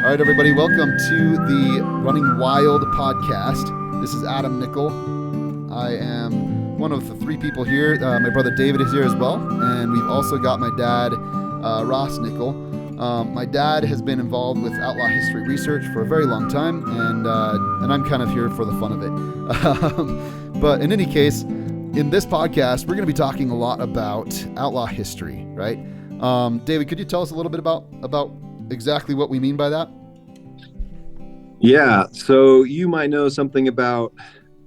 All right, everybody, welcome to the Running Wild podcast. This is Adam Nickel. I am one of the three people here. My brother David is here as well, and we've also got my dad, Ross Nickel. My dad has been involved with outlaw history research for a very long time, and I'm kind of here for the fun of it. But in any case, in this podcast, we're going to be talking a lot about outlaw history, right? David, could you tell us a little bit about exactly what we mean by that? Yeah, so you might know something about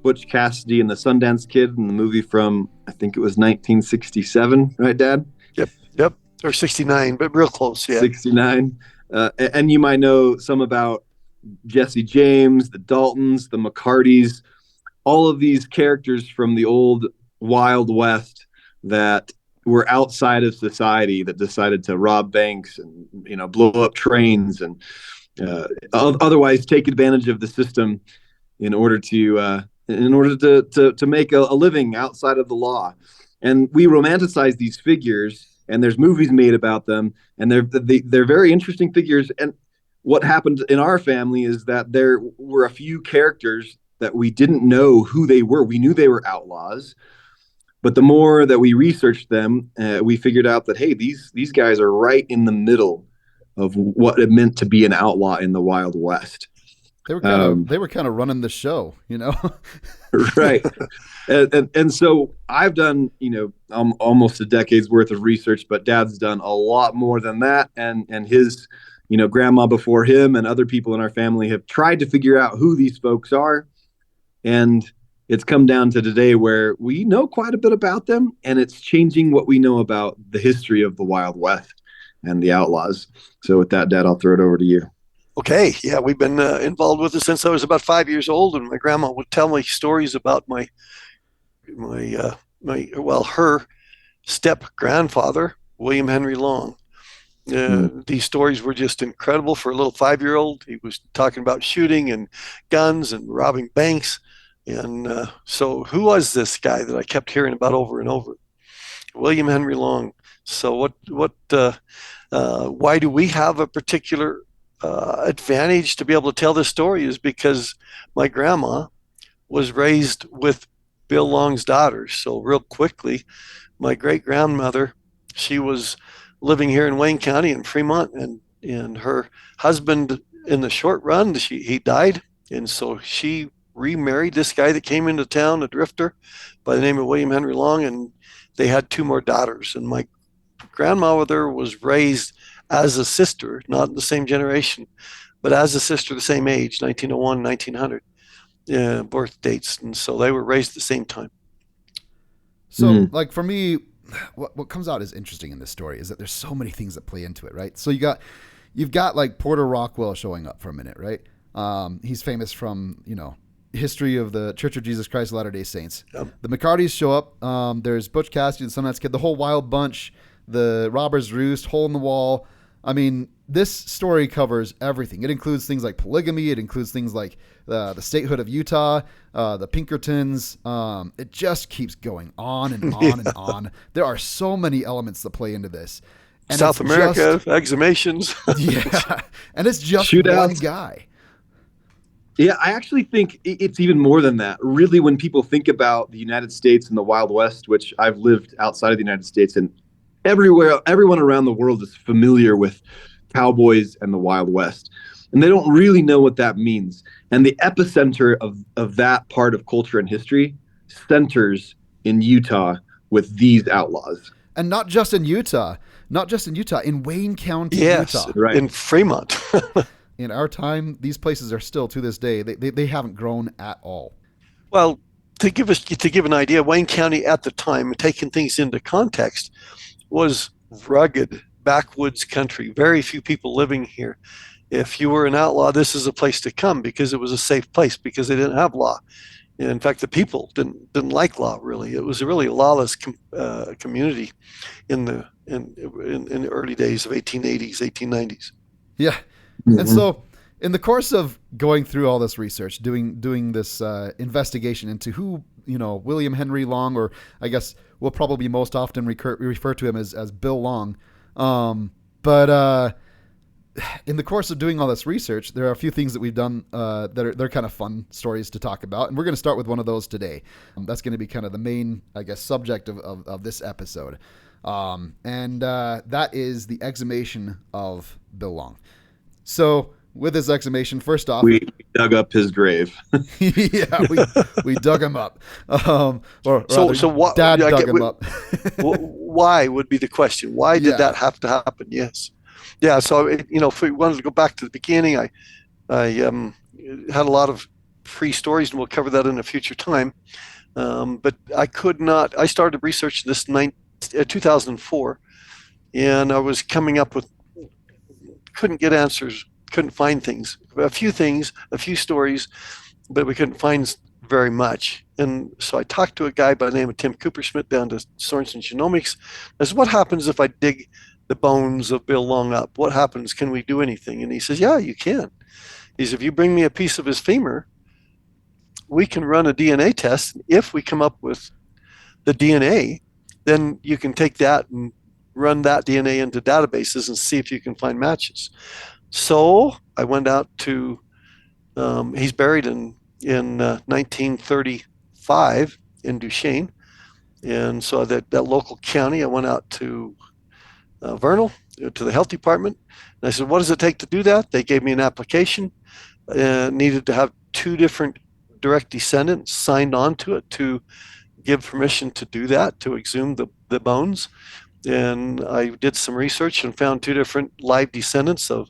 Butch Cassidy and the Sundance Kid in the movie from, I think it was 1967, right, Dad? Yep. Or 69, but real close, yeah. 69. And you might know some about Jesse James, the Daltons, the McCartys, all of these characters from the old Wild West that were outside of society that decided to rob banks and, blow up trains and otherwise take advantage of the system in order to make a living outside of the law. And we romanticize these figures, and there's movies made about them, and they're very interesting figures. And what happened in our family is that there were a few characters that we didn't know who they were. We knew they were outlaws, but the more that we researched them, we figured out that, hey, these guys are right in the middle of what it meant to be an outlaw in the Wild West. They were kind of running the show, Right. And so I've done, almost a decade's worth of research, but Dad's done a lot more than that. And his, grandma before him and other people in our family have tried to figure out who these folks are. And it's come down to today where we know quite a bit about them, and it's changing what we know about the history of the Wild West and the outlaws. So with that, Dad, I'll throw it over to you. Okay, yeah, we've been involved with it since I was about 5 years old, and my grandma would tell me stories about her step grandfather, William Henry Long. These stories were just incredible for a little 5-year-old. He was talking about shooting and guns and robbing banks. And so who was this guy that I kept hearing about over and over? William Henry Long. So why do we have a particular advantage to be able to tell this story is because my grandma was raised with Bill Long's daughters. So real quickly, my great grandmother, she was living here in Wayne County in Fremont, and her husband in the short run, he died. And so she remarried this guy that came into town, a drifter by the name of William Henry Long, and they had 2 more daughters. And my grandmother was raised as a sister, not in the same generation, but as a sister the same age, 1901, 1900 birth dates. And so they were raised at the same time. So like for me, what comes out as interesting in this story is that there's so many things that play into it, right? So you've got like Porter Rockwell showing up for a minute, right? He's famous from, history of the Church of Jesus Christ of Latter-day Saints. Yep. The McCartys show up. There's Butch Cassidy, the Sundance Kid, the whole Wild Bunch, the Robbers Roost, Hole in the Wall. I mean, this story covers everything. It includes things like polygamy. It includes things like the statehood of Utah, the Pinkertons. It just keeps going on and on and on. There are so many elements that play into this. And South America, exhumations. Yeah, and it's just Shootouts. One guy. Yeah, I actually think it's even more than that. Really, when people think about the United States and the Wild West, which I've lived outside of the United States, and everyone around the world is familiar with cowboys and the Wild West. And they don't really know what that means. And the epicenter of that part of culture and history centers in Utah with these outlaws. And not just in Utah, in Wayne County, Utah. Right. In Fremont. In our time, these places are still, to this day, they haven't grown at all. Well, to give an idea, Wayne County at the time, taking things into context, was rugged, backwoods country. Very few people living here. If you were an outlaw, this is a place to come because it was a safe place because they didn't have law. In fact, the people didn't like law really. It was a really lawless community in the early days of 1880s, 1890s. Yeah. Mm-hmm. And so in the course of going through all this research, doing this investigation into who, William Henry Long, or I guess we'll probably most often refer to him as Bill Long. But in the course of doing all this research, there are a few things that we've done they're kind of fun stories to talk about, and we're going to start with one of those today. That's going to be kind of the main, I guess, subject of this episode, and that is the exhumation of Bill Long. So, with this exhumation, first off, we dug up his grave. Yeah, we dug him up. Or rather, so what? Dad dug him up. Why would be the question? Why did that have to happen? Yes. Yeah, so if we wanted to go back to the beginning, I had a lot of free stories, and we'll cover that in a future time. But I could not. I started research this 2004, and I was coming up with, couldn't get answers, couldn't find things. A few stories, but we couldn't find very much. And so I talked to a guy by the name of Tim Cooperschmidt down to Sorensen Genomics. I said, what happens if I dig the bones of Bill Long up? What happens? Can we do anything? And he says, yeah, you can. He says, if you bring me a piece of his femur, we can run a DNA test. If we come up with the DNA, then you can take that and run that DNA into databases and see if you can find matches. So I went out to, he's buried in 1935 in Duchesne. And so that local county, I went out to Vernal, to the health department. And I said, what does it take to do that? They gave me an application, needed to have 2 different direct descendants signed on to it to give permission to do that, to exhume the bones. And I did some research and found 2 different live descendants of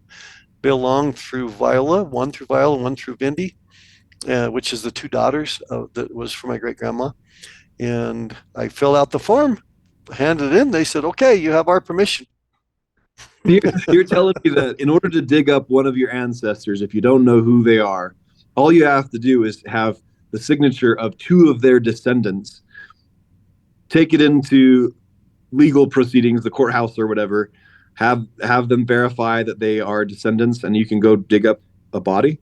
Bill Long through Viola, one through Viola, one through Vindy, which is the 2 daughters that was for my great-grandma. And I filled out the form, handed it in. They said, okay, you have our permission. You're telling me that in order to dig up one of your ancestors, if you don't know who they are, all you have to do is have the signature of 2 of their descendants, take it into legal proceedings, the courthouse or whatever, have them verify that they are descendants, and you can go dig up a body.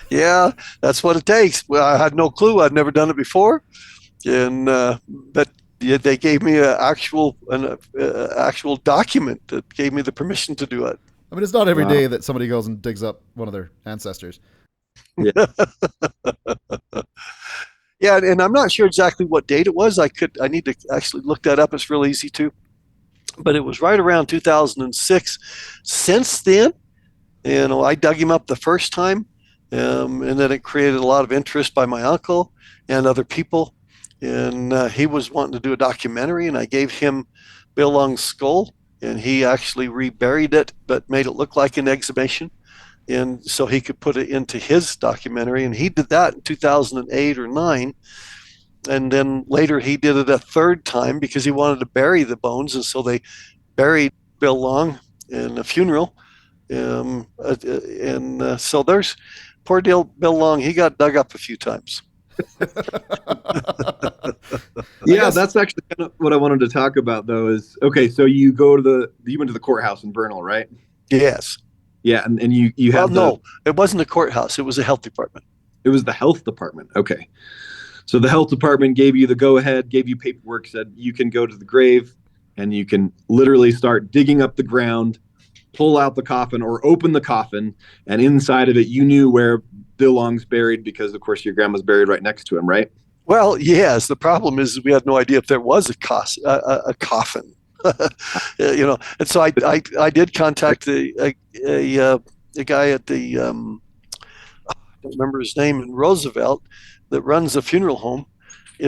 Yeah, that's what it takes. Well, I had no clue. I'd never done it before, and but they gave me an actual document that gave me the permission to do it. I mean, it's not every day that somebody goes and digs up one of their ancestors. Yeah. Yeah, and I'm not sure exactly what date it was. I need to actually look that up. It's real easy to. But it was right around 2006. Since then, I dug him up the first time, and then it created a lot of interest by my uncle and other people. And he was wanting to do a documentary, and I gave him Bill Long's skull, and he actually reburied it, but made it look like an exhumation. And so he could put it into his documentary, and he did that in 2008 or 9. And then later he did it a 3rd time because he wanted to bury the bones, and so they buried Bill Long in a funeral. So there's poor Bill Long. He got dug up a few times. Yeah, that's actually kind of what I wanted to talk about, though. Is okay. So you went to the courthouse in Vernal, right? Yes. Yeah, and you had no, it wasn't a courthouse. It was a health department. It was the health department. Okay. So the health department gave you the go-ahead, gave you paperwork, said you can go to the grave and you can literally start digging up the ground, pull out the coffin or open the coffin, and inside of it you knew where Bill Long's buried because, of course, your grandma's buried right next to him, right? Well, yes. The problem is we had no idea if there was a coffin. And so I did contact a guy at the I don't remember his name, in Roosevelt, that runs a funeral home,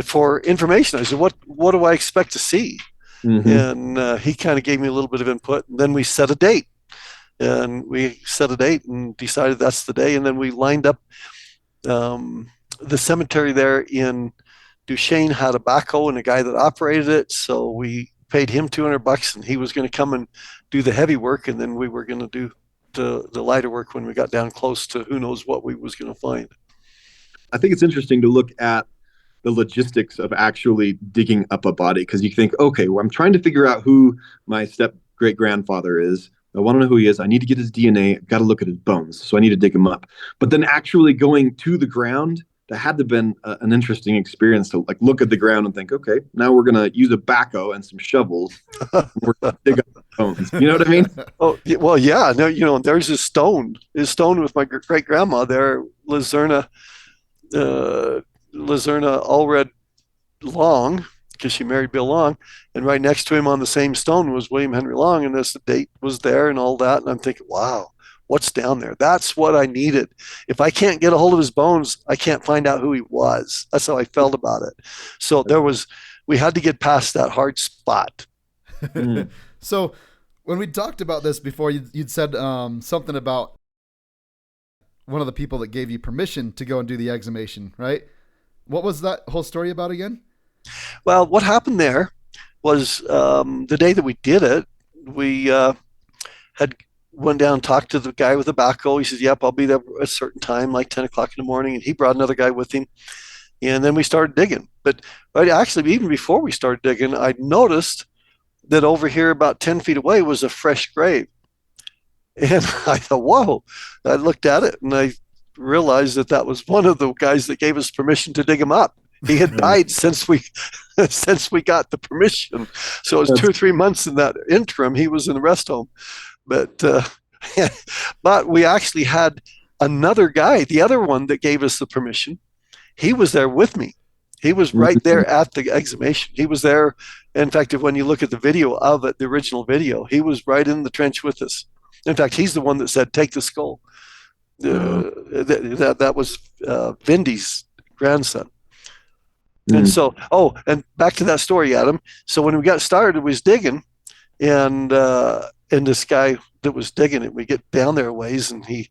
for information. I said, what do I expect to see? Mm-hmm. And he kind of gave me a little bit of input, and then we set a date. And we set a date and decided that's the day. And then we lined up. The cemetery there in Duchesne had a backhoe and a guy that operated it. So we paid him $200, and he was going to come and do the heavy work. And then we were going to do the lighter work when we got down close to who knows what we was going to find. I think it's interesting to look at the logistics of actually digging up a body, because you think, okay, well, I'm trying to figure out who my step-great-grandfather is. I want to know who he is. I need to get his DNA. I've got to look at his bones. So I need to dig him up. But then actually going to the ground, that had to have been an interesting experience to like look at the ground and think, okay, now we're gonna use a backhoe and some shovels. And we're gonna dig up the bones. You know what I mean? Oh, well, yeah. No, there's a stone. His stone with my great grandma there, Lizerna Allred Long, because she married Bill Long, and right next to him on the same stone was William Henry Long, and this date was there and all that. And I'm thinking, wow, what's down there? That's what I needed. If I can't get a hold of his bones, I can't find out who he was. That's how I felt about it. So we had to get past that hard spot. So when we talked about this before, you'd said something about one of the people that gave you permission to go and do the exhumation, right? What was that whole story about again? Well, what happened there was the day that we did it, we had went down and talked to the guy with the backhoe. He says, yep, I'll be there at a certain time, like 10 o'clock in the morning. And he brought another guy with him. And then we started digging. But actually, even before we started digging, I noticed that over here about 10 feet away was a fresh grave. And I thought, whoa. I looked at it and I realized that was one of the guys that gave us permission to dig him up. He had died since we got the permission. So it was 2 or 3 months in that interim. He was in the rest home. But but we actually had another guy, the other one that gave us the permission. He was there with me. He was right there at the exhumation. He was there. In fact, when you look at the video of it, the original video, he was right in the trench with us. In fact, he's the one that said, take the skull. That was Vindy's grandson. And so, and back to that story, Adam. So when we got started, we was digging, and this guy that was digging it, we get down there a ways, and we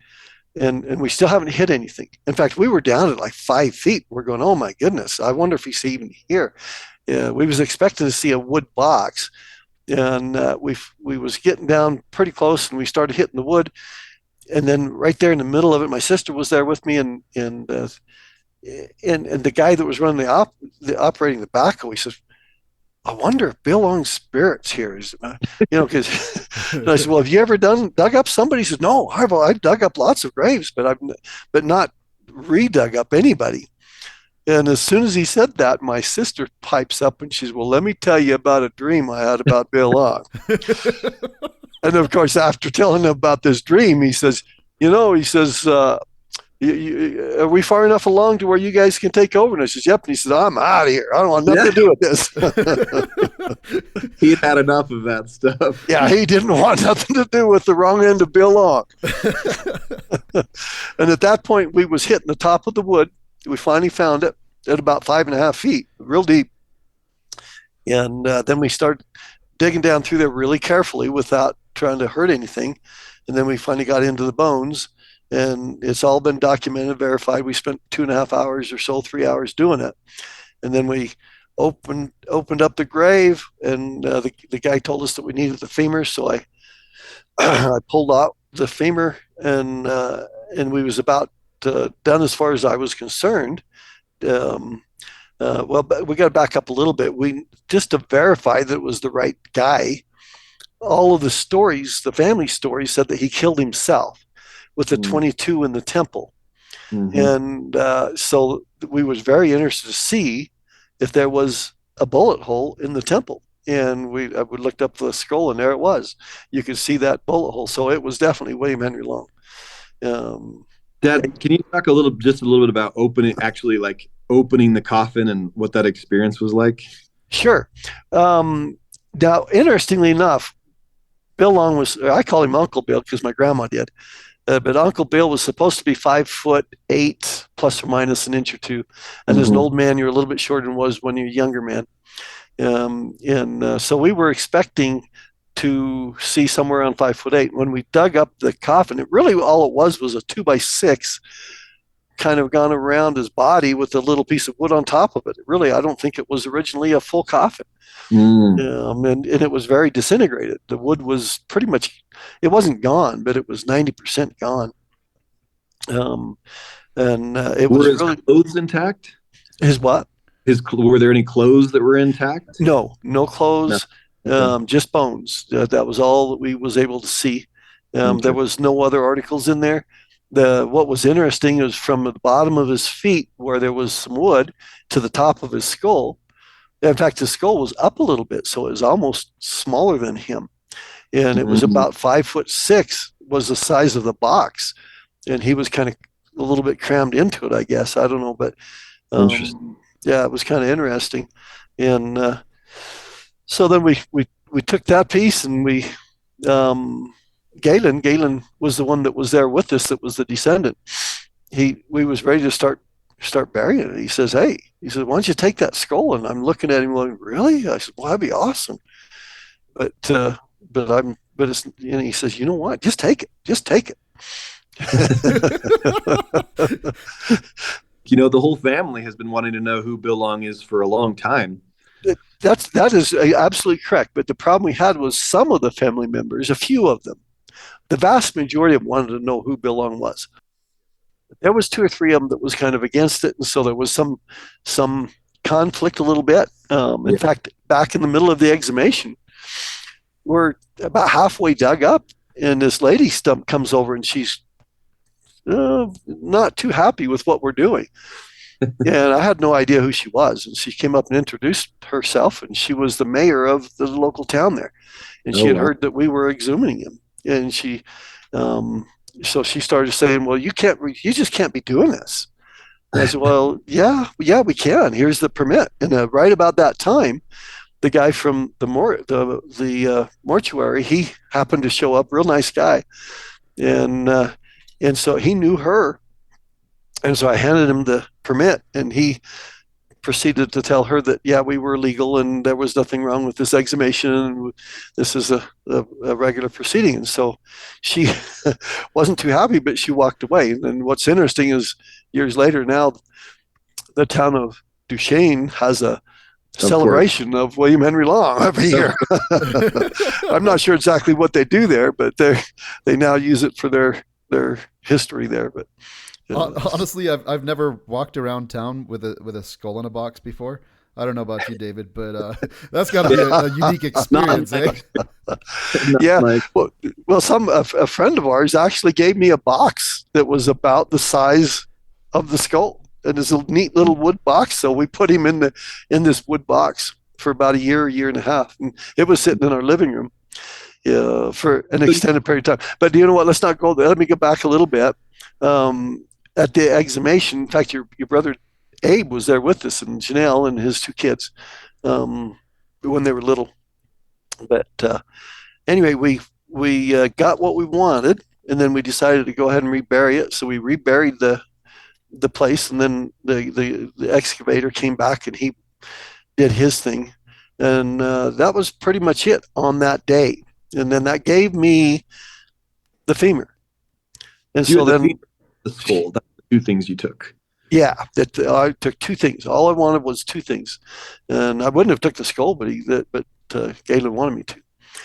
still haven't hit anything. In fact, we were down at like 5 feet. We're going, oh my goodness, I wonder if he's even here. We was expecting to see a wood box, and we was getting down pretty close, and we started hitting the wood. And then right there in the middle of it, my sister was there with me, and the guy that was running the operating the backhoe, he says, I wonder if Bill Long's spirit's here. Because I said, well, have you ever dug up somebody? He says, no, I dug up lots of graves, but not redug up anybody. And as soon as he said that, my sister pipes up and she says, well, let me tell you about a dream I had about Bill Long. And of course, after telling him about this dream, he says, are we far enough along to where you guys can take over? And I says, yep. And he says, I'm out of here. I don't want nothing to do with this. He'd had enough of that stuff. Yeah, he didn't want nothing to do with the wrong end of Bill Long. And at that point, we was hitting the top of the wood. We finally found it at about 5.5 feet, real deep. And then we started digging down through there really carefully without trying to hurt anything. And then we finally got into the bones. And it's all been documented, verified. We spent 2.5 hours or so, 3 hours doing it. And then we opened up the grave, and the guy told us that we needed the femur. So I pulled out the femur, and we was about done as far as I was concerned. But we got to back up a little bit. We just to verify that it was the right guy. All of the stories, the family stories, said that he killed himself with the 22 in the temple. And so we was very interested to see if there was a bullet hole in the temple. And we looked up the scroll, and there it was. You could see that bullet hole. So it was definitely William Henry Long. Dad, can you talk just a little bit about opening the coffin and what that experience was like? Sure. Now, interestingly enough, Bill Long I call him Uncle Bill because my grandma did. But Uncle Bill was supposed to be 5'8", plus or minus an inch or two. And as an old man, you're a little bit shorter than was when you're a younger man. So we were expecting to see somewhere around 5'8". When we dug up the coffin, all it was a 2x6 kind of gone around his body with a little piece of wood on top of it. I don't think it was originally a full coffin. And it was very disintegrated. The wood was pretty much, it wasn't gone, but it was 90% gone. Were his clothes intact? His what? Were there any clothes that were intact? No clothes. No. Just bones. That was all that we was able to see. There was no other articles in there. what was interesting was from the bottom of his feet, where there was some wood, to the top of his skull. In fact, his skull was up a little bit, so it was almost smaller than him, and it was Mm-hmm. about 5'6" was the size of the box, and he was kind of a little bit crammed into it, I guess. I don't know, but Interesting. yeah, it was kind of interesting. And so then we took that piece, and um, Galen was the one that was there with us, that was the descendant. We was ready to start burying it. He says, "Hey," he said, "why don't you take that skull?" And I'm looking at him like, "Really?" I said, "Well, that'd be awesome." But it's, and he says, "You know what? Just take it. Just take it." The whole family has been wanting to know who Bill Long is for a long time. That is absolutely correct. But the problem we had was some of the family members, a few of them, the vast majority of them wanted to know who Bill Long was. There was two or three of them that was kind of against it, and so there was some conflict a little bit. In Yeah. fact, back in the middle of the exhumation, we're about halfway dug up, and this lady stump comes over, and she's not too happy with what we're doing. And I had no idea who she was. And she came up and introduced herself, and she was the mayor of the local town there. And she Oh, had wow. heard that we were exhuming him. And so she started saying, "Well, you just can't be doing this." And I said, "Well, yeah, we can. Here's the permit." And right about that time, the guy from the mortuary, he happened to show up, real nice guy. And, and so he knew her. And so I handed him the permit, and he proceeded to tell her that, yeah, we were legal and there was nothing wrong with this exhumation. And this is a regular proceeding. And so she wasn't too happy, but she walked away. And what's interesting is years later now, the town of Duchesne has a celebration of William Henry Long every year. I'm not sure exactly what they do there, but they now use it for their history there. But honestly, I've never walked around town with a skull in a box before. I don't know about you, David, but that's got to be a unique experience, eh? Yeah. Well, a friend of ours actually gave me a box that was about the size of the skull, and it's a neat little wood box. So we put him in this wood box for about a year and a half, and it was sitting in our living room for an extended period of time. But you know what? Let's not go there. Let me go back a little bit. At the exhumation, in fact, your brother Abe was there with us, and Janelle and his two kids when they were little. But anyway, we got what we wanted, and then we decided to go ahead and rebury it. So we reburied the place, and then the excavator came back and he did his thing, and that was pretty much it on that day. And then that gave me the femur, and so then the skull. That's the two things you took. Yeah, I took two things. All I wanted was two things, and I wouldn't have took the skull, but Galen wanted me to.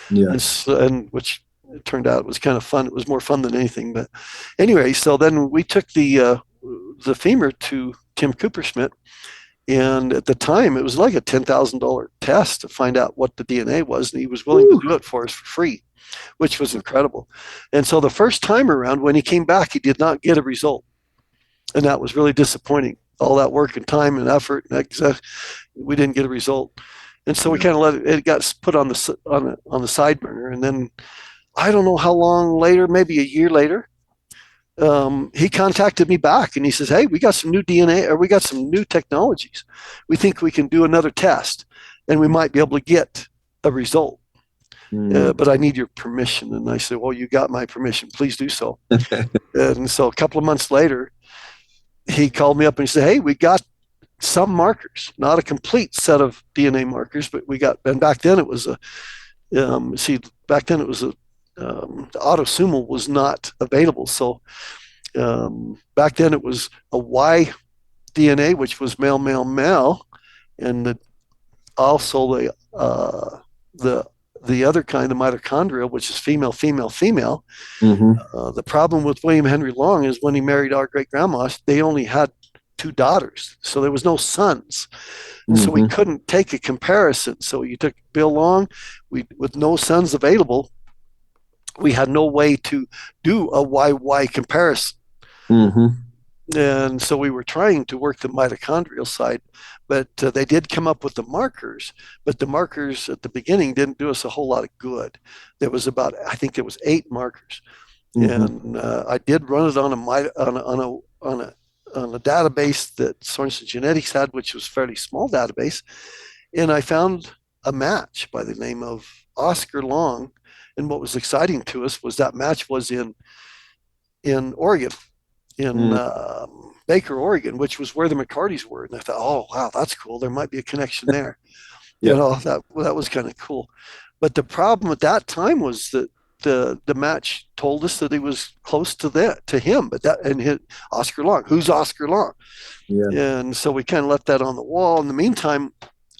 Yeah, and which it turned out was kind of fun. It was more fun than anything. But anyway, so then we took the femur to Tim Coopersmith, and at the time it was like a $10,000 test to find out what the DNA was, and he was willing to do it for us for free, which was incredible. And so the first time around, when he came back, he did not get a result. And that was really disappointing. All that work and time and effort, and we didn't get a result. And so we kind of let it got put on the side burner. And then I don't know how long later, maybe a year later, he contacted me back, and he says, "Hey, we got some new DNA, or we got some new technologies. We think we can do another test, and we might be able to get a result. But I need your permission." And I said, "Well, you got my permission. Please do so." And so a couple of months later, he called me up and he said, "Hey, we got some markers, not a complete set of DNA markers, but we got." And back then it was the autosomal was not available. So back then it was a Y DNA, which was male, male, male, and also the other kind, the mitochondria, which is female, female, female. Mm-hmm. The problem with William Henry Long is when he married our great grandma, they only had two daughters, so there was no sons, and so we couldn't take a comparison. So you took Bill Long, with no sons available, we had no way to do a YY comparison. Mm-hmm. And so we were trying to work the mitochondrial side, but they did come up with the markers. But the markers at the beginning didn't do us a whole lot of good. There was about, I think there was 8 markers, Mm-hmm. and I did run it on a database that Sorensen Genetics had, which was a fairly small database, and I found a match by the name of Oscar Long. And what was exciting to us was that match was in Oregon, in Mm. Baker, Oregon, which was where the McCartys were. And I thought, oh wow, that's cool. There might be a connection there. Yep. That was kind of cool. But the problem at that time was that the match told us that he was close to him, but that and hit Oscar Long. Who's Oscar Long? Yeah. And so we kind of left that on the wall. In the meantime,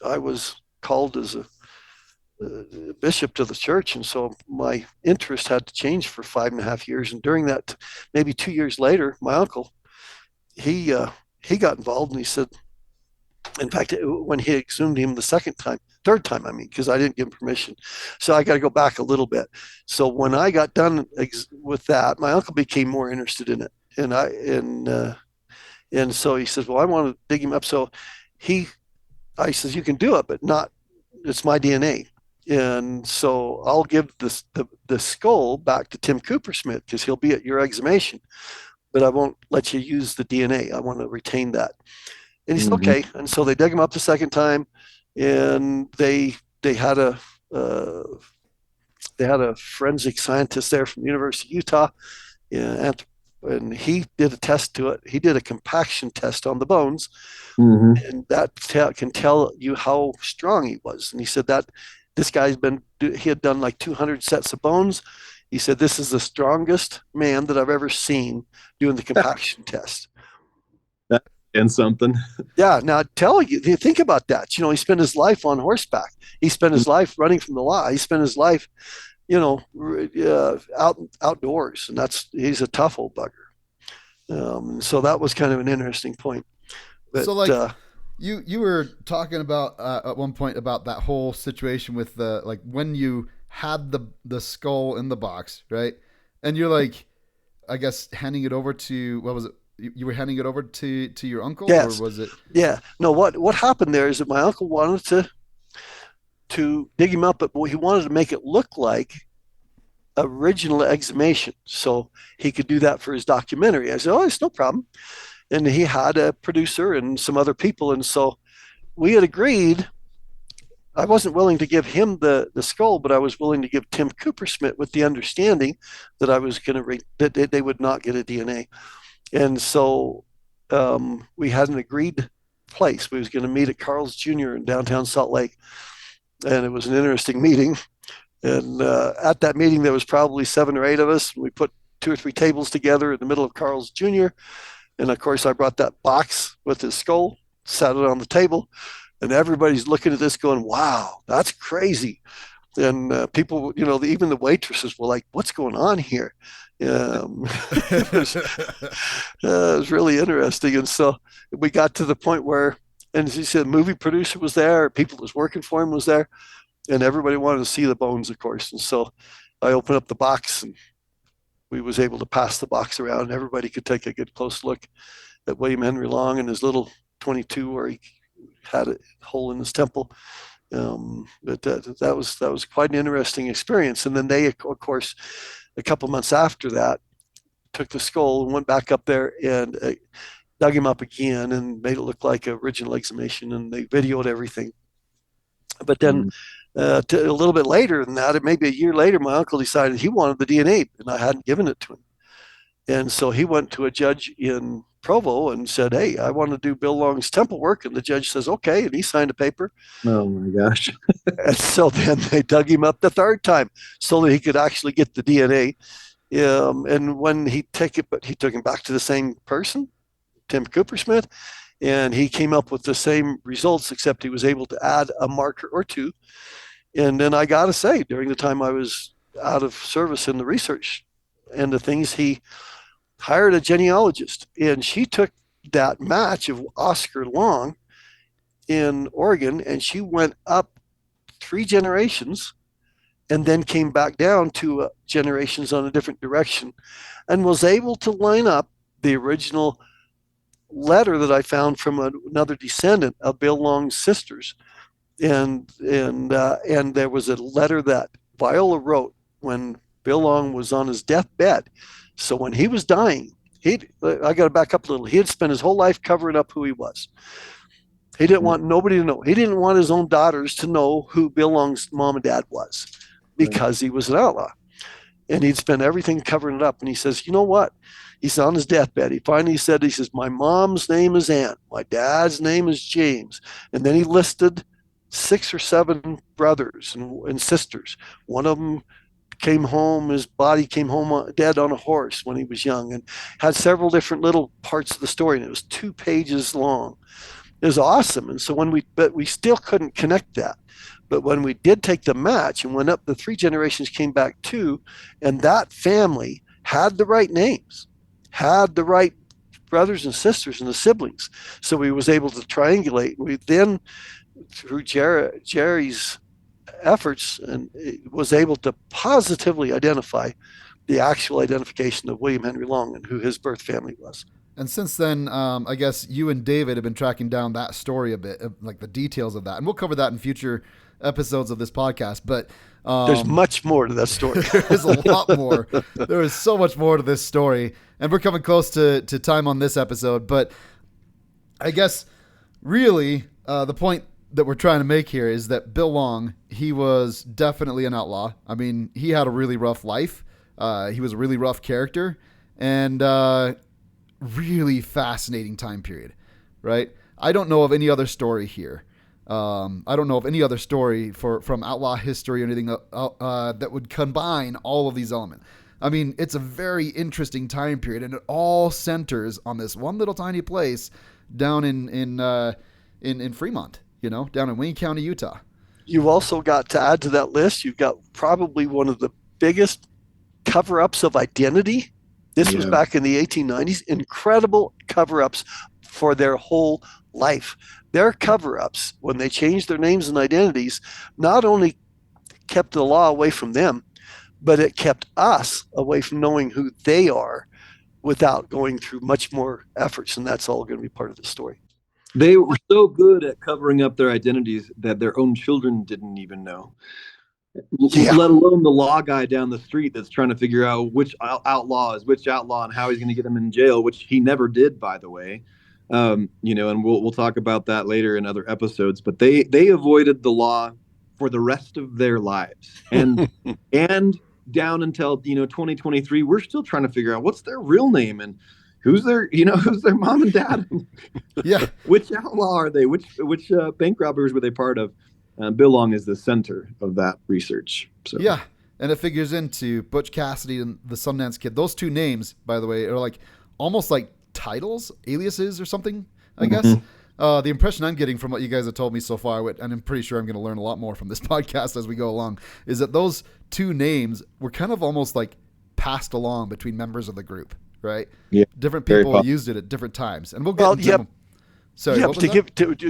I was called as a bishop to the church, and so my interest had to change for 5.5 years. And during that, maybe 2 years later, my uncle he uh, he got involved, and he said, in fact, when he exhumed him the third time, I mean, because I didn't give him permission, so I got to go back a little bit. So when I got done with that, my uncle became more interested in it, and so he says, "Well, I want to dig him up." So he, I says, "You can do it, but not. It's my DNA." And so I'll give the skull back to Tim Coopersmith because he'll be at your exhumation, but I won't let you use the DNA. I want to retain that. And he said, Mm-hmm. okay. And so they dug him up the second time, and they had a uh, they had a forensic scientist there from the University of Utah, and he did a test to it. He did a compaction test on the bones, Mm-hmm. and that can tell you how strong he was. And he said that this guy's been he had done like 200 sets of bones. He said this is the strongest man that I've ever seen doing the compaction test. And something. Yeah, now tell you think about that. He spent his life on horseback. He spent his life running from the law. He spent his life, outdoors, and he's a tough old bugger. So that was kind of an interesting point. But So like you were talking about at one point about that whole situation with the like when you had the skull in the box, right? And you're like, I guess handing it over to what was it? You were handing it over to your uncle, or yes, was it? yeah. No, what happened there is that my uncle wanted to dig him up, but he wanted to make it look like original exhumation, so he could do that for his documentary. I said, "Oh, it's no problem." And he had a producer and some other people, and so we had agreed. I wasn't willing to give him the skull, but I was willing to give Tim Coopersmith with the understanding that I was going to that they would not get a DNA. And so we had an agreed place. We was going to meet at Carl's Jr. in downtown Salt Lake, and it was an interesting meeting. And at that meeting, there was probably 7 or 8 of us. We put 2 or 3 tables together in the middle of Carl's Jr. And of course, I brought that box with his skull, sat it on the table, and everybody's looking at this going, wow, that's crazy. And people, even the waitresses were like, what's going on here? It was really interesting. And so we got to the point where, and as he said, the movie producer was there, people that was working for him was there, and everybody wanted to see the bones, of course. And so I opened up the box, and we was able to pass the box around, and everybody could take a good close look at William Henry Long and his little 22 where he had a hole in his temple. But that was quite an interesting experience. And then they, of course, a couple months after that, took the skull and went back up there and dug him up again and made it look like an original exhumation. And they videoed everything. But then Mm. a little bit later than that, maybe a year later, my uncle decided he wanted the DNA, and I hadn't given it to him. And so he went to a judge in Provo and said, "Hey, I want to do Bill Long's temple work." And the judge says, "Okay." And he signed a paper. Oh my gosh. And so then they dug him up the third time so that he could actually get the DNA. And when he took him back to the same person, Tim Coopersmith, and he came up with the same results, except he was able to add a marker or two. And then I got to say, during the time I was out of service in the research and the things, he hired a genealogist, and she took that match of Oscar Long in Oregon, and she went up 3 generations and then came back down 2 generations on a different direction and was able to line up the original letter that I found from another descendant of Bill Long's sisters, and there was a letter that Viola wrote when Bill Long was on his deathbed. So when he was dying, I got to back up a little. He had spent his whole life covering up who he was. He didn't want nobody to know. He didn't want his own daughters to know who Bill Long's mom and dad was because he was an outlaw. And he'd spent everything covering it up. And he says, you know what? He's on his deathbed. He finally said, he says, my mom's name is Ann. My dad's name is James. And then he listed 6 or 7 brothers and sisters. One of them came home, his body came home dead on a horse when he was young, and had several different little parts of the story. And it was 2 pages long. It was awesome. And so but we still couldn't connect that. But when we did take the match and went up, the 3 generations came back too, and that family had the right names, had the right brothers and sisters and the siblings. So we was able to triangulate. We then, through Jerry's efforts, and was able to positively identify the actual identification of William Henry Long and who his birth family was. And since then, I guess you and David have been tracking down that story a bit, like the details of that. And we'll cover that in future episodes of this podcast. But there's much more to that story. There's a lot more. There is so much more to this story. And we're coming close to time on this episode. But I guess really the point that we're trying to make here is that Bill Long, he was definitely an outlaw. I mean, he had a really rough life. He was a really rough character. And really fascinating time period, right? I don't know of any other story here. I don't know of any other story from outlaw history or anything that would combine all of these elements. I mean, it's a very interesting time period, and it all centers on this one little tiny place down in Fremont, down in Wayne County, Utah. You've also got to add to that list, you've got probably one of the biggest cover-ups of identity. This was back in the 1890s. Incredible cover-ups for their whole life. Their cover-ups, when they changed their names and identities, not only kept the law away from them, but it kept us away from knowing who they are without going through much more efforts. And that's all going to be part of the story. They were so good at covering up their identities that their own children didn't even know. Let alone the law guy down the street that's trying to figure out which outlaw is which outlaw and how he's going to get him in jail, which he never did, by the way. And we'll talk about that later in other episodes. But they avoided the law for the rest of their lives, and down until 2023, we're still trying to figure out what's their real name and who's their mom and dad. Which outlaw are they? Which bank robbers were they part of? Bill Long is the center of that research. So. Yeah, and it figures into Butch Cassidy and the Sundance Kid. Those 2 names, by the way, are like almost like titles, aliases or something, I guess. The impression I'm getting from what you guys have told me so far, and I'm pretty sure I'm going to learn a lot more from this podcast as we go along, is that those 2 names were kind of almost like passed along between members of the group, right? Yeah. Different people used it at different times. And we'll get into them. Sorry,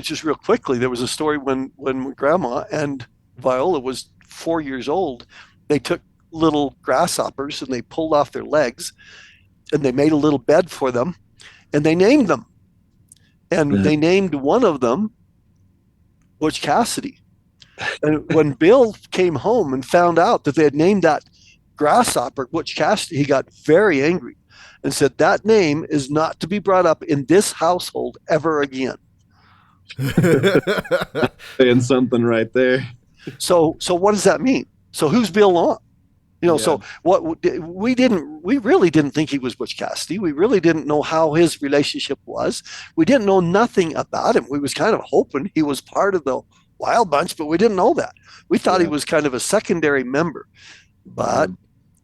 just real quickly, there was a story when Grandma and Viola was 4 years old. They took little grasshoppers and they pulled off their legs, and they made a little bed for them, and they named them. And they named one of them Butch Cassidy. And when Bill came home and found out that they had named that grasshopper Butch Cassidy, he got very angry and said, that name is not to be brought up in this household ever again. Saying something right there. So what does that mean? So who's Bill Long? So what we really didn't think he was Butch Cassidy. We really didn't know how his relationship was. We didn't know nothing about him. We was kind of hoping he was part of the Wild Bunch, but we didn't know that. We thought he was kind of a secondary member, but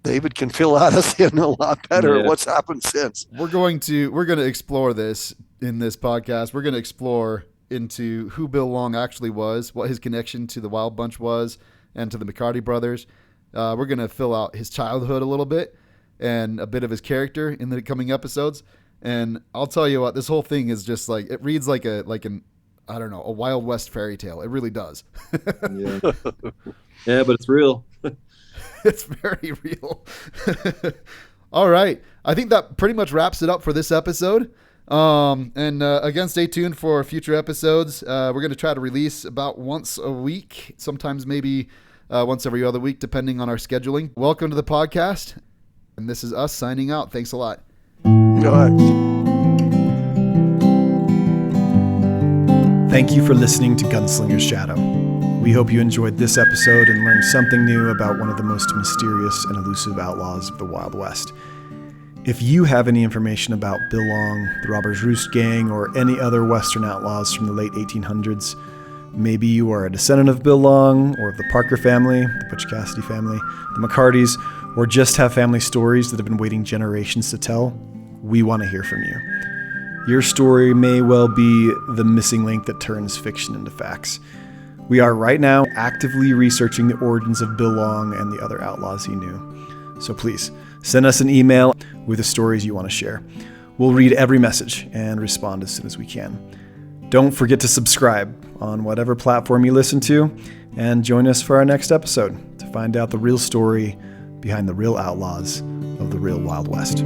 David can fill out us in a lot better what's happened since. We're going to explore this in this podcast. We're going to explore into who Bill Long actually was, what his connection to the Wild Bunch was, and to the McCarty brothers. We're going to fill out his childhood a little bit and a bit of his character in the coming episodes. And I'll tell you what, this whole thing is just like, it reads like a Wild West fairy tale. It really does. Yeah, but it's real. It's very real. All right. I think that pretty much wraps it up for this episode. Again, stay tuned for future episodes. We're going to try to release about once a week, sometimes maybe once every other week, depending on our scheduling. Welcome to the podcast. And this is us signing out. Thanks a lot. Thank you for listening to Gunslinger's Shadow. We hope you enjoyed this episode and learned something new about one of the most mysterious and elusive outlaws of the Wild West. If you have any information about Bill Long, the Robbers Roost Gang, or any other Western outlaws from the late 1800s, maybe you are a descendant of Bill Long, or of the Parker family, the Butch Cassidy family, the McCartys, or just have family stories that have been waiting generations to tell, we want to hear from you. Your story may well be the missing link that turns fiction into facts. We are right now actively researching the origins of Bill Long and the other outlaws he knew. So please, send us an email with the stories you want to share. We'll read every message and respond as soon as we can. Don't forget to subscribe on whatever platform you listen to, and join us for our next episode to find out the real story behind the real outlaws of the real Wild West.